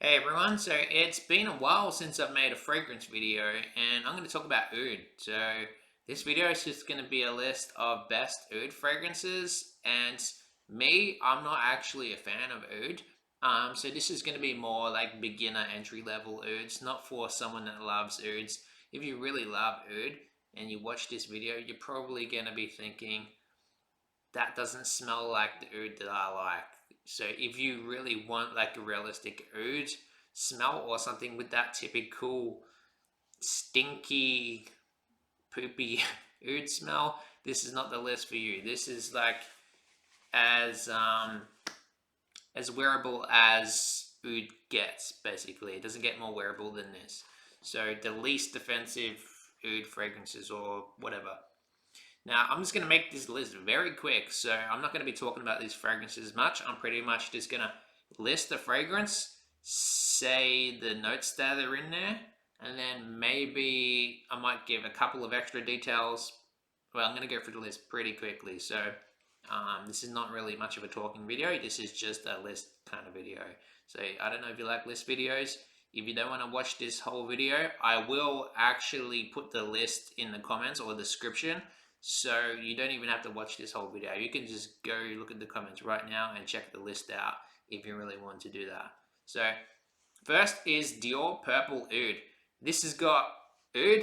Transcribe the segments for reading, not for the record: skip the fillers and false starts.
Hey everyone, so it's been a while since I've made a fragrance video and I'm going to talk about oud. So this video is just going to be a list of best oud fragrances, and I'm not actually a fan of oud. So this is going to be more like beginner entry level ouds, not for someone that loves ouds. If you really love oud and you watch this video, you're probably going to be thinking, that doesn't smell like the oud that I like. So if you really want like a realistic oud smell or something with that typical stinky, poopy oud smell, this is not the list for you. This is like as wearable as oud gets, basically. It doesn't get more wearable than this. So the least offensive oud fragrances or whatever. Now, I'm just going to make this list very quick, so I'm not going to be talking about these fragrances much. I'm pretty much just going to list the fragrance, say the notes that are in there, and then maybe I might give a couple of extra details. Well, I'm going to go through the list pretty quickly, so this is not really much of a talking video. This is just a list kind of video. So I don't know if you like list videos. If you don't want to watch this whole video, I will actually put the list in the comments or description. So you don't even have to watch this whole video. You can just go look at the comments right now and check the list out if you really want to do that. So first is Dior Purple Oud. This has got oud,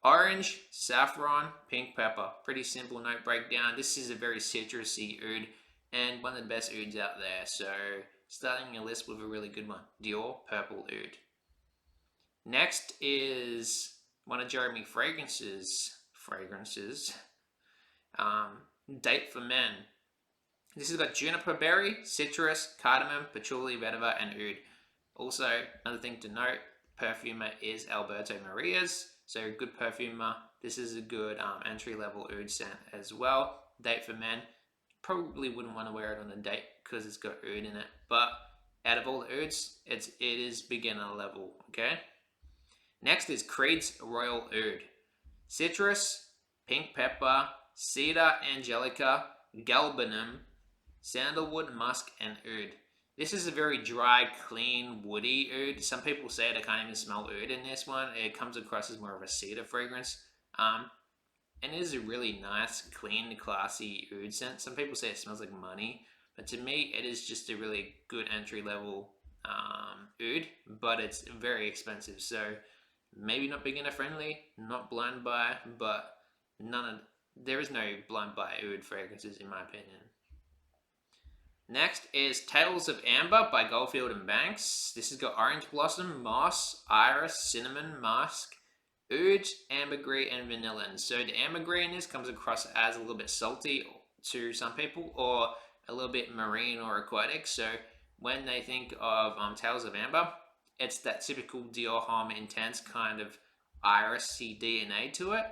orange, saffron, pink pepper. Pretty simple note breakdown. This is a very citrusy oud and one of the best ouds out there. So starting your list with a really good one. Dior Purple Oud. Next is one of Jeremy Fragrances. Date for Men. This has got juniper berry, citrus, cardamom, patchouli, vetiver, and oud. Also, another thing to note, perfumer is Alberto Maria's, so good perfumer. This is a good entry-level oud scent as well. Date for Men. Probably wouldn't want to wear it on a date because it's got oud in it, but out of all the ouds, it is beginner level, okay? Next is Creed's Royal Oud. Citrus, pink pepper, cedar angelica, galbanum, sandalwood, musk, and oud. This is a very dry, clean, woody oud. Some people say they can't even smell oud in this one. It comes across as more of a cedar fragrance. And it is a really nice, clean, classy oud scent. Some people say it smells like money, but to me, it is just a really good entry-level oud, but it's very expensive. So maybe not beginner friendly, not blind buy, but there is no blind buy oud fragrances in my opinion. Next is Tales of Amber by Goldfield and Banks. This has got orange blossom, moss, iris, cinnamon, musk, oud, ambergris, and vanilla. So the ambergris in this comes across as a little bit salty to some people, or a little bit marine or aquatic. So when they think of Tales of Amber, it's that typical Dior Homme Intense kind of irisy DNA to it.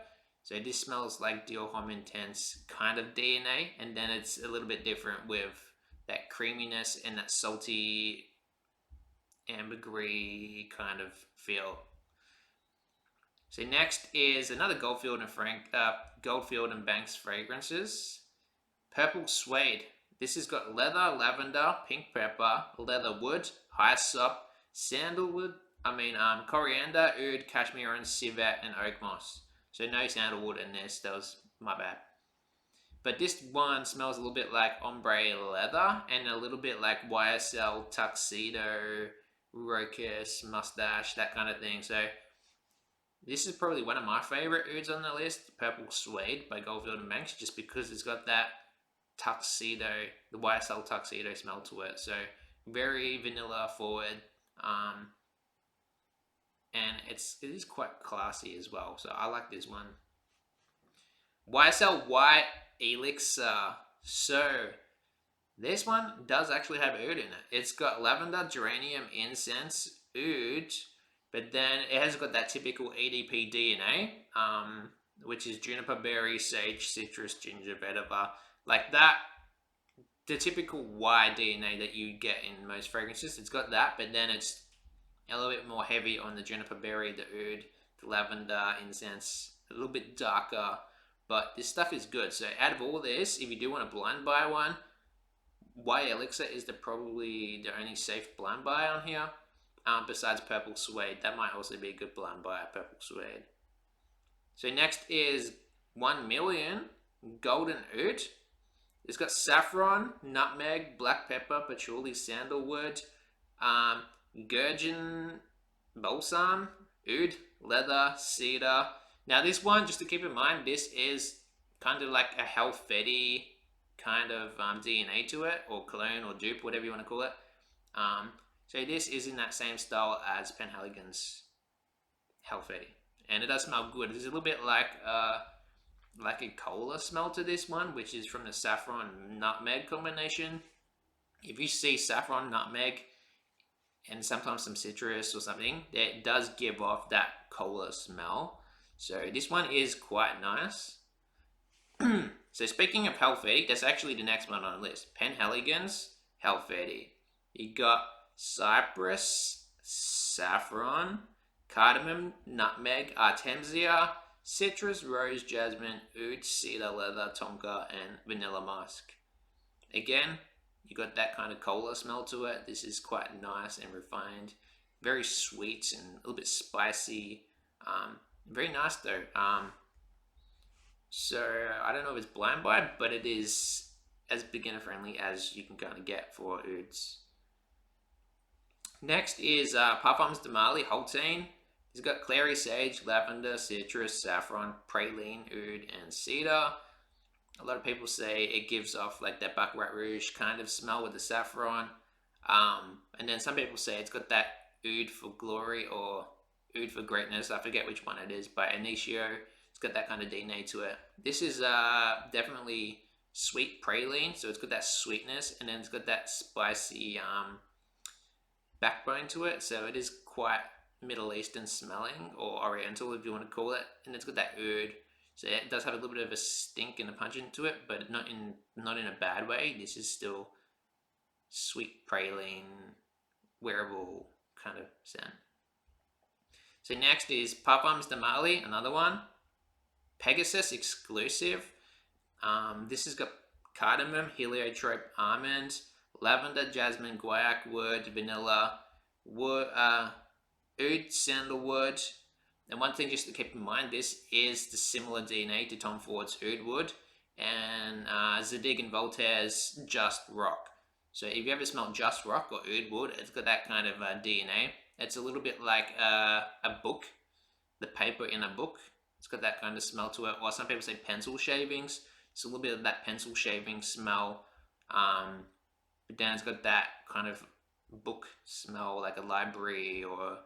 So this smells like Dior Homme Intense kind of DNA, and then it's a little bit different with that creaminess and that salty ambergris kind of feel. So next is another Goldfield and Banks fragrances. Purple Suede. This has got leather, lavender, pink pepper, leather wood, hyssop, sandalwood, coriander, oud, cashmere, and civet, and oak moss. So no sandalwood in this, that was my bad. But this one smells a little bit like ombre leather and a little bit like YSL tuxedo, rocus, mustache, that kind of thing. So this is probably one of my favorite ouds on the list, Purple Suede by Goldfield and Banks, just because it's got that tuxedo, the YSL tuxedo smell to it. So very vanilla forward. And it is quite classy as well, so I like this one. YSL Y Elixir. So this one does actually have oud in it. It's got lavender, geranium, incense, oud, but then it has got that typical EDP DNA, which is juniper berry, sage, citrus, ginger, vetiver, like that. The typical Y DNA that you get in most fragrances, it's got that, but then it's a little bit more heavy on the juniper berry, the oud, the lavender, incense, a little bit darker, but this stuff is good. So out of all this, if you do want to blind buy one, Y Elixir is probably the only safe blind buy on here. besides Purple Suede. That might also be a good blind buy, Purple Suede. So next is 1 Million Golden Oud. It's got saffron, nutmeg, black pepper, patchouli, sandalwood, gurgeon, balsam, oud, leather, cedar. Now this one, just to keep in mind, this is kind of like a Halfeti kind of DNA to it, or cologne, or dupe, whatever you want to call it. So this is in that same style as Penhaligons Halfeti, and it does smell good. There's a little bit like a Colle smell to this one, which is from the saffron nutmeg combination. If you see saffron, nutmeg, and sometimes some citrus or something, it does give off that Colle smell. So this one is quite nice. So speaking of Halfeti, that's actually the next one on the list. Penhaligons Halfeti. You got cypress, saffron, cardamom, nutmeg, artemisia, citrus, rose, jasmine, oud, cedar, leather, tonka, and vanilla musk. Again, you got that kind of cola smell to it. This is quite nice and refined. Very sweet and a little bit spicy. Very nice though. So I don't know if it's blind buy, but it is as beginner friendly as you can kind of get for ouds. Next is Parfums de Haltane. It's got clary sage, lavender, citrus, saffron, praline, oud, and cedar. A lot of people say it gives off like that Baccarat Rouge kind of smell with the saffron. And then some people say it's got that Oud for Glory or Oud for Greatness. I forget which one it is, by Nihilo. It's got that kind of DNA to it. This is definitely sweet praline, so it's got that sweetness, and then it's got that spicy backbone to it. So it is quite Middle Eastern smelling, or Oriental if you want to call it. And it's got that oud. So it does have a little bit of a stink and a pungent to it, but not in a bad way. This is still sweet praline, wearable kind of scent. So next is Parfums de Mali, another one. Pegasus Exclusif. This has got cardamom, heliotrope, almond, lavender, jasmine, guaiac wood, vanilla, wood, oud, sandalwood. And one thing just to keep in mind, this is the similar DNA to Tom Ford's Oud Wood and Zadig and Voltaire's Just Rock. So if you ever smell Just Rock or Oud Wood, it's got that kind of DNA. It's a little bit like a book, the paper in a book. It's got that kind of smell to it. Or some people say pencil shavings. It's a little bit of that pencil shaving smell. But then it's got that kind of book smell, like a library or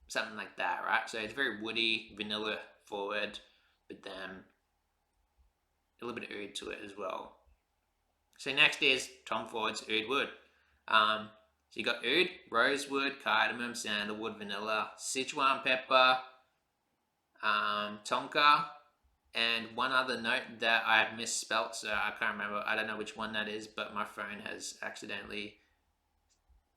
something like that, right? So it's very woody, vanilla forward, but then a little bit of oud to it as well. So next is Tom Ford's Oud Wood. So you got oud, rosewood, cardamom, sandalwood, vanilla, Sichuan pepper, tonka, and one other note that I have misspelt, so I can't remember. I don't know which one that is, but my phone has accidentally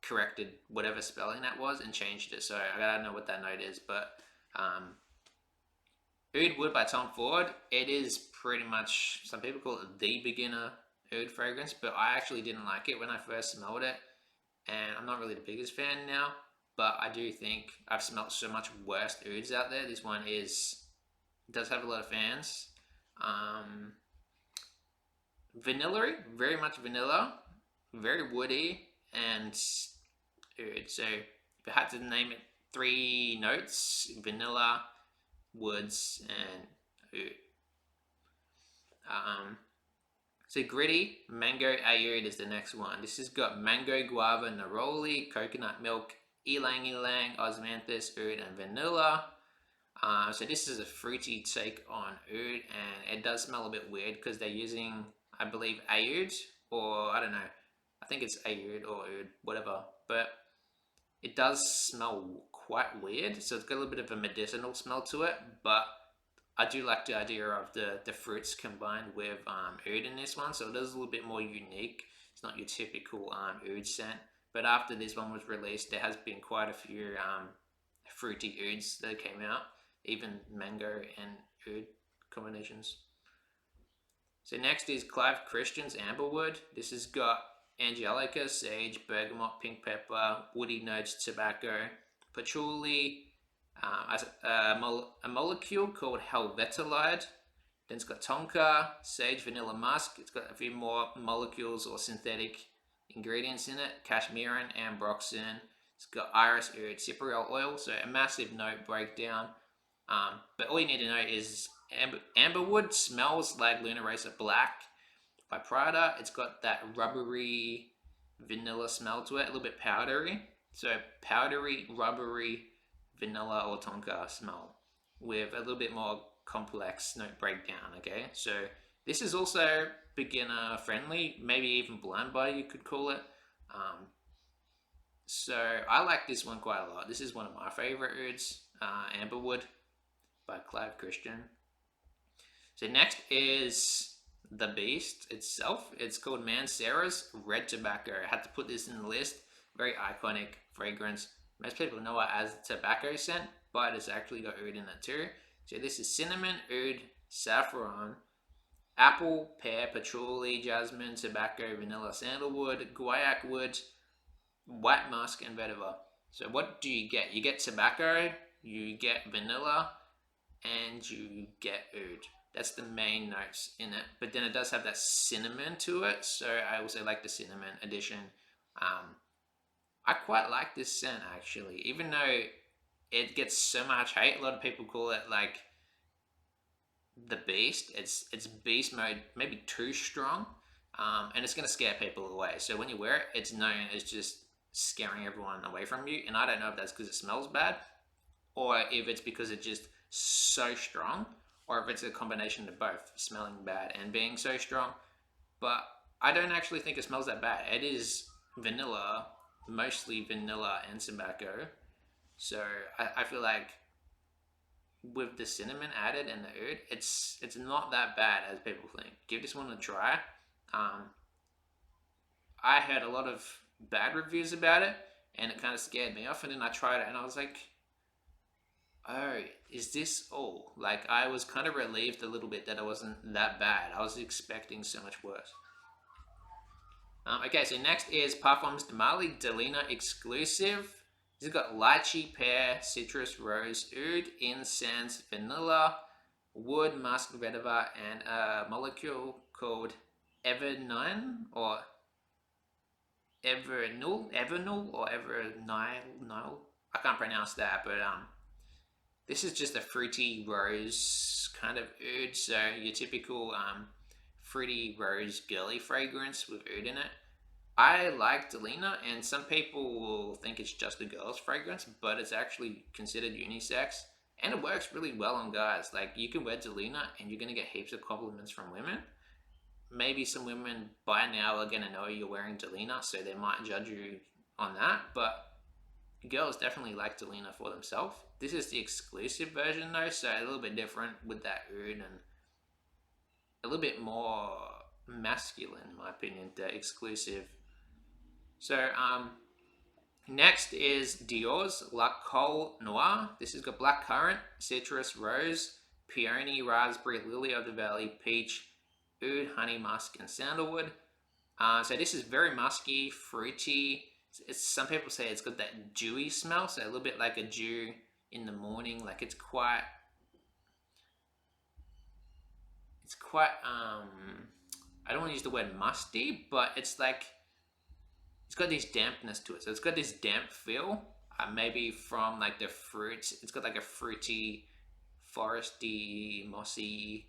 corrected whatever spelling that was and changed it, so I gotta know what that note is. But Oud Wood by Tom Ford, it is pretty much, some people call it the beginner oud fragrance, but I actually didn't like it when I first smelled it, and I'm not really the biggest fan now, but I do think I've smelled so much worse ouds out there. This one does have a lot of fans. Vanilla-y, very much vanilla, very woody, and oud. So if I had to name it 3 notes, vanilla, woods, and oud. So Gritti, Mango Aoud is the next one. This has got mango, guava, neroli, coconut milk, ylang ylang, osmanthus, oud, and vanilla. So this is a fruity take on oud, and it does smell a bit weird because they're using, I believe, Aoud, or I don't know, I think it's Aoud or oud, whatever, but it does smell quite weird. So it's got a little bit of a medicinal smell to it, but I do like the idea of the fruits combined with oud in this one, so it is a little bit more unique. It's not your typical oud scent, but after this one was released, there has been quite a few fruity ouds that came out, even mango and oud combinations. So next is Clive Christian's Amberwood. This has got angelica, sage, bergamot, pink pepper, woody notes, tobacco, patchouli, a molecule called helvetalide. Then it's got tonka, sage, vanilla musk. It's got a few more molecules or synthetic ingredients in it. Cashmeran, ambroxan. It's got iris, oud, cypriol oil. So a massive note breakdown. But all you need to know is Amberwood smells like Luna Racer Black by Prada. It's got that rubbery vanilla smell to it, a little bit powdery. So powdery, rubbery vanilla or tonka smell with a little bit more complex note breakdown. Okay, so this is also beginner friendly, maybe even blind buy you could call it. So I like this one quite a lot. This is one of my favorite ouds, Amberwood by Clive Christian. So next is the beast itself. It's called Mancera's Red Tobacco. I had to put this in the list. Very iconic fragrance. Most people know it as tobacco scent, but it's actually got oud in it too. So this is cinnamon, oud, saffron, apple, pear, patchouli, jasmine, tobacco, vanilla, sandalwood, guaiac wood, white musk, and vetiver. So what do you get? You get tobacco, you get vanilla, and you get oud. That's the main notes in it. But then it does have that cinnamon to it, so I also like the cinnamon addition. I quite like this scent actually, even though it gets so much hate. A lot of people call it like the beast. It's beast mode, maybe too strong, and it's going to scare people away. So when you wear it, it's known as just scaring everyone away from you. And I don't know if that's because it smells bad, or if it's because it's just so strong, or if it's a combination of both, smelling bad and being so strong. But I don't actually think it smells that bad. It is vanilla, mostly vanilla and tobacco. So I feel like with the cinnamon added and the oud, it's not that bad as people think. Give this one a try. I heard a lot of bad reviews about it, and it kind of scared me off. And then I tried it, and I was like, oh, is this all? Like, I was kind of relieved a little bit that it wasn't that bad. I was expecting so much worse. Okay, so next is Parfums de Marly Delina Exclusif. This has got lychee, pear, citrus, rose, oud, incense, vanilla, wood, musk, vetiver, and a molecule called Evernine or Evernul or Evernile. I can't pronounce that, but this is just a fruity rose kind of oud. So your typical fruity rose girly fragrance with oud in it. I like Delina, and some people will think it's just a girl's fragrance, but it's actually considered unisex, and it works really well on guys. Like, you can wear Delina and you're going to get heaps of compliments from women. Maybe some women by now are going to know you're wearing Delina, so they might judge you on that, but girls definitely like Delina for themselves. This is the exclusive version though, so a little bit different with that oud and a little bit more masculine in my opinion, the exclusive. So next is Dior's La Colle Noir. This has got black currant, citrus, rose, peony, raspberry, lily of the valley, peach, oud, honey, musk, and sandalwood. So this is very musky, fruity. Some people say it's got that dewy smell, so a little bit like a dew in the morning. Like it's quite I don't want to use the word musty, but it's like it's got this dampness to it. So it's got this damp feel, maybe from like the fruits. It's got like a fruity, foresty, mossy,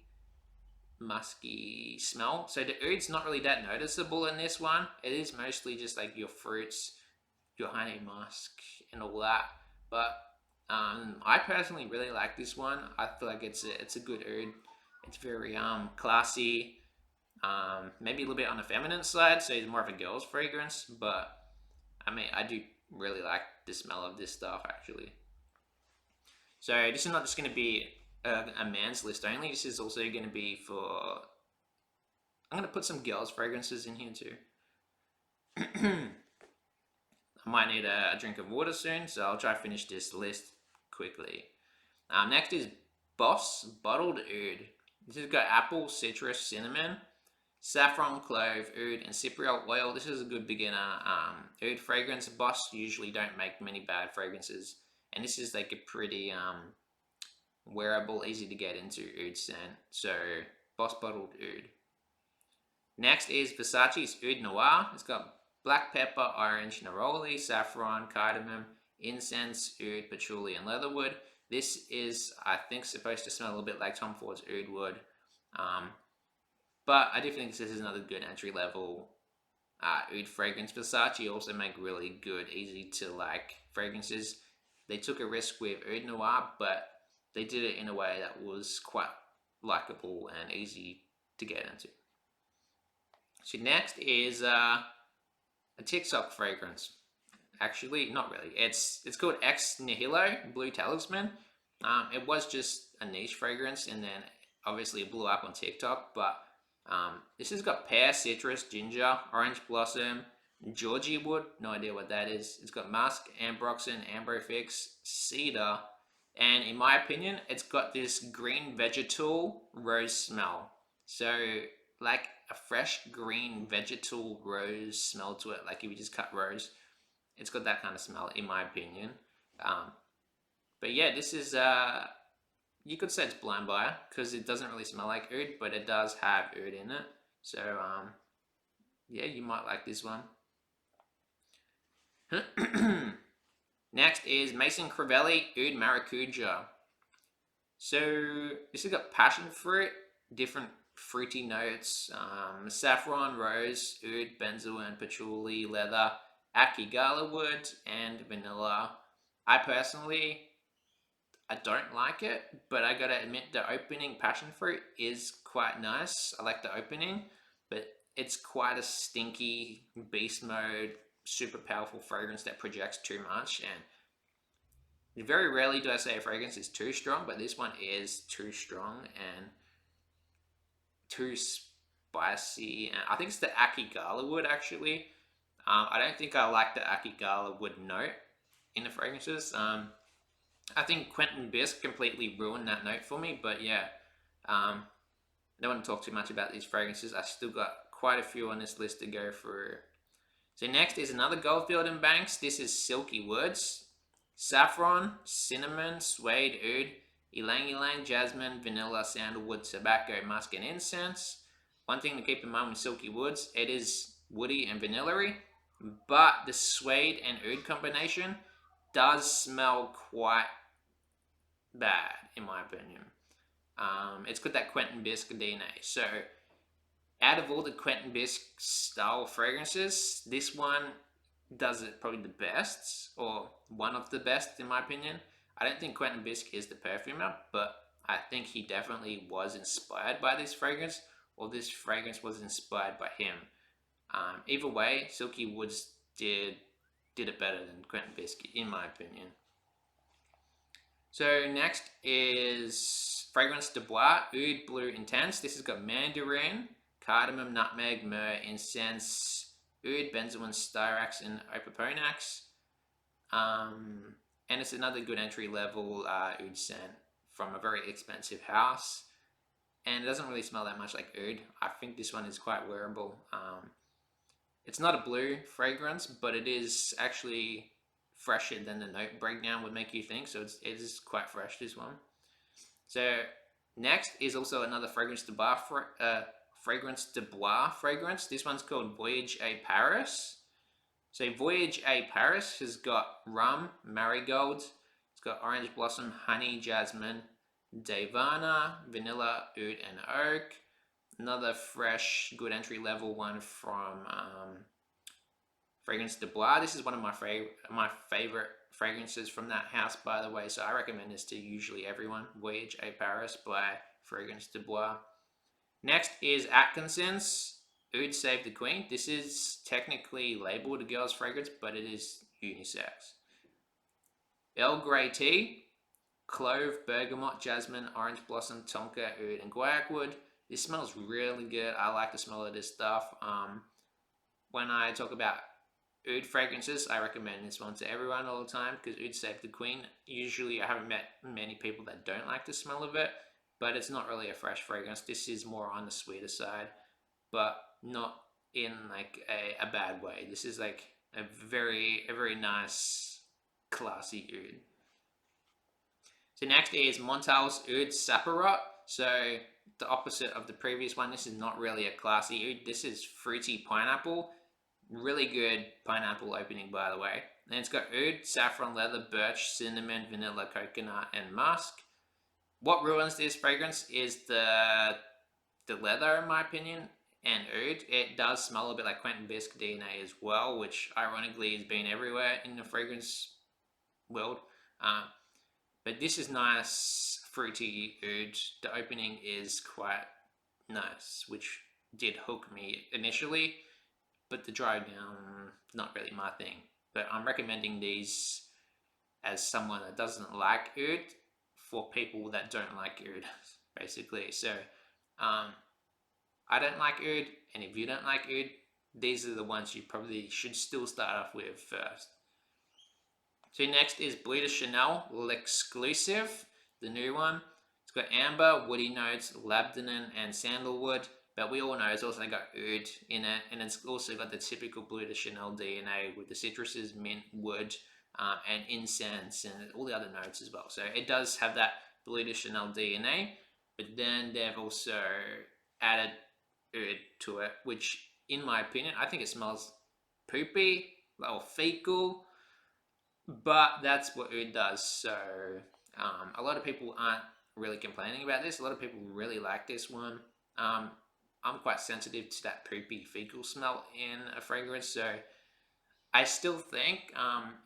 musky smell. So the oud's not really that noticeable in this one. It is mostly just like your fruits, your honey musk, and all that. But I personally really like this one. I feel like it's a good oud. It's very classy. Maybe a little bit on the feminine side, so it's more of a girl's fragrance, but I mean, I do really like the smell of this stuff actually. So this is not just going to be a man's list only. This is also going to be for, I'm going to put some girls' fragrances in here too. I might need a drink of water soon, so I'll try to finish this list quickly. Next is Boss Bottled Oud. This has got apple, citrus, cinnamon, Saffron, clove, oud, and cypriol oil. This is a good beginner oud fragrance. Boss usually don't make many bad fragrances, and this is like a pretty wearable, easy to get into oud scent. So Boss Bottled Oud. Next is Versace's Oud Noir. It's got black pepper, orange, neroli, saffron, cardamom, incense, oud, patchouli, and leatherwood. This is, I think, supposed to smell a little bit like Tom Ford's Oud Wood. But I do think this is another good entry level oud fragrance. Versace also make really good, easy to like fragrances. They took a risk with Oud Noir, but they did it in a way that was quite likable and easy to get into. So next is a TikTok fragrance. Actually, not really. It's called Ex Nihilo Blue Talisman. It was just a niche fragrance, and then obviously it blew up on TikTok. But this has got pear, citrus, ginger, orange blossom, Georgie wood. No idea what that is. It's got musk, ambroxan, ambrofix, cedar, and in my opinion, it's got this green vegetal rose smell. So like a fresh green vegetal rose smell to it, like if you just cut rose. It's got that kind of smell, in my opinion. But yeah, this is, you could say it's blind buyer, because it doesn't really smell like oud, but it does have oud in it. So, yeah, you might like this one. Next is Maison Crivelli Oud Maracuja. So, this has got passion fruit, different fruity notes, saffron, rose, oud, benzoin, patchouli, leather, Akigala wood, and vanilla. I don't like it, but I gotta admit the opening passion fruit is quite nice. I like the opening, but it's quite a stinky beast mode, super powerful fragrance that projects too much, and very rarely do I say a fragrance is too strong, but this one is too strong and too spicy. And I think it's the Akigala wood actually. I don't think I like the Akigala wood note in the fragrances. I think Quentin Bisque completely ruined that note for me, but yeah, I don't want to talk too much about these fragrances. I still got quite a few on this list to go through. So next is another Goldfield and Banks. This is Silky Woods. Saffron, cinnamon, suede, oud, ylang ylang, jasmine, vanilla, sandalwood, tobacco, musk, and incense. One thing to keep in mind with Silky Woods, it is woody and vanilla-y, but the suede and oud combination does smell quite bad, in my opinion. It's got that Quentin Bisque DNA. So, out of all the Quentin Bisque style fragrances, this one does it probably the best, or one of the best, in my opinion. I don't think Quentin Bisque is the perfumer, but I think he definitely was inspired by this fragrance, or this fragrance was inspired by him. Either way, Silky Woods did it better than Quentin Bisque, in my opinion. So next is Fragrance de Bois Oud Bleu Intense. This has got mandarin, cardamom, nutmeg, myrrh, incense, oud, benzoin, styrax, and opoponax. And it's another good entry level oud scent from a very expensive house. And it doesn't really smell that much like oud. I think this one is quite wearable. It's not a blue fragrance, but it is actually fresher than the note breakdown would make you think. So it is quite fresh, this one. So next is also another Fragrance de Bois fragrance. This one's called Voyage à Paris. So Voyage à Paris has got rum, marigold, it's got orange blossom, honey, jasmine, Devana, vanilla, oud, and oak. Another fresh, good entry level one from Fragrance de Bois. This is one of my favorite fragrances from that house, by the way, so I recommend this to usually everyone. Voyage à Paris by Fragrance de Bois. Next is Atkinson's Oud Save the Queen. This is technically labeled a girl's fragrance, but it is unisex. Earl Grey Tea, clove, bergamot, jasmine, orange blossom, tonka, oud, and guaiac wood. This smells really good. I like the smell of this stuff. When I talk about oud fragrances, I recommend this one to everyone all the time because Oud Save the Queen. Usually I haven't met many people that don't like the smell of it, but it's not really a fresh fragrance. This is more on the sweeter side. but not in like a bad way. This is like a very nice, classy oud. So next is Montal's Oud Saparot. So the opposite of the previous one. This is not really a classy oud. This is fruity pineapple. Really good pineapple opening, by the way. And it's got oud, saffron, leather, birch, cinnamon, vanilla, coconut, and musk. What ruins this fragrance is the leather, in my opinion, and oud. It does smell a bit like Quentin Bisque DNA as well, which ironically has been everywhere in the fragrance world. But this is nice, fruity oud. The opening is quite nice, which did hook me initially, but the dry down, not really my thing. But I'm recommending these as someone that doesn't like oud for people that don't like oud, basically. So I don't like oud, and if you don't like oud, these are the ones you probably should still start off with first. So next is Bleu de Chanel L'Exclusif, the new one. It's got amber, woody notes, labdanum, and sandalwood. But we all know it's also got oud in it, and it's also got the typical Bleu de Chanel DNA with the citruses, mint, wood, and incense, and all the other notes as well. So it does have that Bleu de Chanel DNA, but then they've also added oud to it, which, in my opinion, I think it smells poopy or fecal. But that's what oud does. So a lot of people aren't really complaining about this. A lot of people really like this one. I'm quite sensitive to that poopy fecal smell in a fragrance, so I still think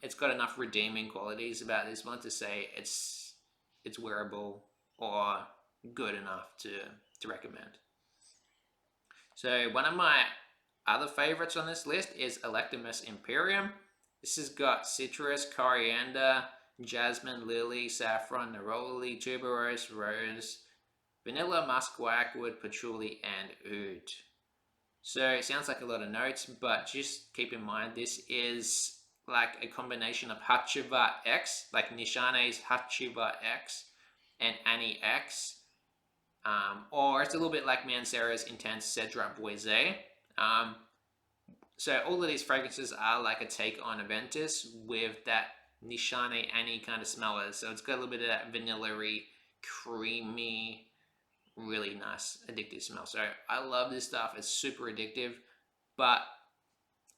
it's got enough redeeming qualities about this one to say it's wearable or good enough to recommend. So one of my other favorites on this list is Electimus Imperium. This has got citrus, coriander, jasmine, lily, saffron, neroli, tuberose, rose, vanilla, musk, waxwood, patchouli, and oud. So it sounds like a lot of notes, but just keep in mind this is like a combination of Hachiva X, like Nishane's Hachiva X and Annie X, or it's a little bit like Mancera's Intense Cedra Bois. So all of these fragrances are like a take on Aventus with that Nishane Annie kind of smell. So it's got a little bit of that vanilla-y, creamy, really nice addictive smell. So I love this stuff. It's super addictive, but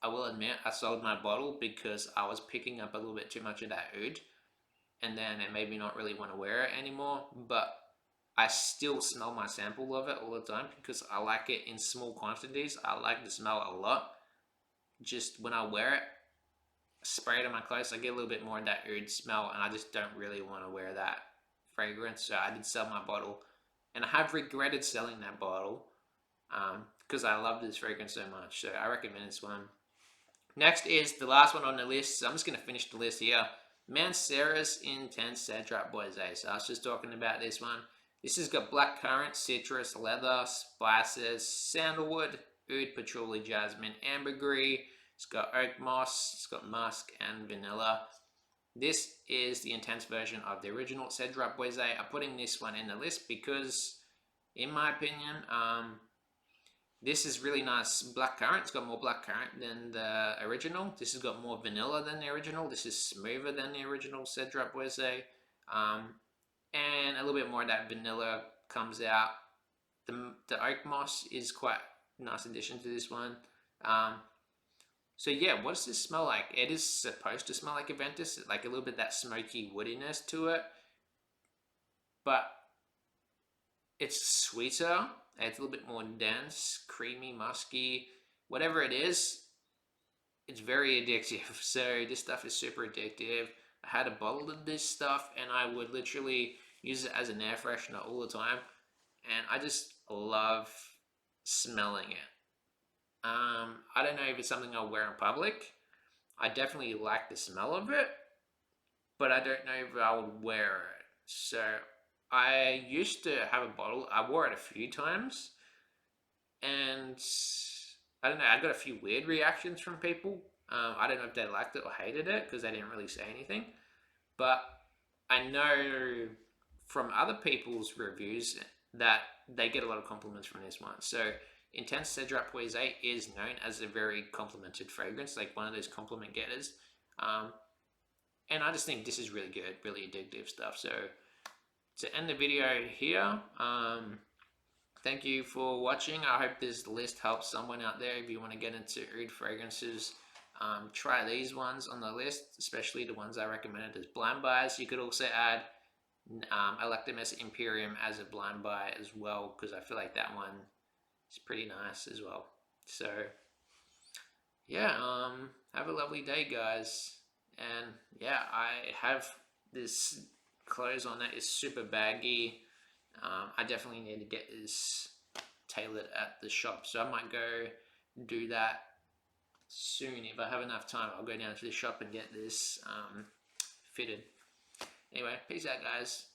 I will admit I sold my bottle because I was picking up a little bit too much of that oud, and then it made me not really want to wear it anymore. But I still smell my sample of it all the time because I like it in small quantities. I like the smell a lot. Just when I wear it, spray it on my clothes, I get a little bit more of that oud smell, and I just don't really want to wear that fragrance. So I did sell my bottle, and I have regretted selling that bottle because I love this fragrance so much. So I recommend this one. Next is the last one on the list. So I'm just going to finish the list here. Mancera's Intense Cedra Bois. So I was just talking about this one. This has got blackcurrant, citrus, leather, spices, sandalwood, oud, patchouli, jasmine, ambergris. It's got oak moss, it's got musk, and vanilla. This is the intense version of the original Cedra Bois. I'm putting this one in the list because, in my opinion, this is really nice blackcurrant. It's got more blackcurrant than the original. This has got more vanilla than the original. This is smoother than the original Cedra Bois. And a little bit more of that vanilla comes out. The oak moss is quite a nice addition to this one. So yeah, what does this smell like? It is supposed to smell like Aventus, like a little bit of that smoky woodiness to it, but it's sweeter. It's a little bit more dense, creamy, musky, whatever it is. It's very addictive. So this stuff is super addictive. I had a bottle of this stuff, and I would literally use it as an air freshener all the time, and I just love smelling it. I don't know if it's something I'll wear in public. I definitely like the smell of it, but I don't know if I would wear it. So I used to have a bottle. I wore it a few times, and I don't know, I got a few weird reactions from people. I don't know if they liked it or hated it because they didn't really say anything. But I know from other people's reviews that they get a lot of compliments from this one. So Intense Cedrat Poise is known as a very complimented fragrance, like one of those compliment getters. And I just think this is really good, really addictive stuff. So to end the video here, thank you for watching. I hope this list helps someone out there. If you want to get into oud fragrances, try these ones on the list, especially the ones I recommended as blind buys. You could also add Electimus Imperium as a blind buy as well, because I feel like that one is pretty nice as well. So yeah, have a lovely day, guys. And yeah, I have this clothes on that is super baggy. I definitely need to get this tailored at the shop, so I might go do that soon. If I have enough time, I'll go down to the shop and get this fitted. Anyway, peace out, guys.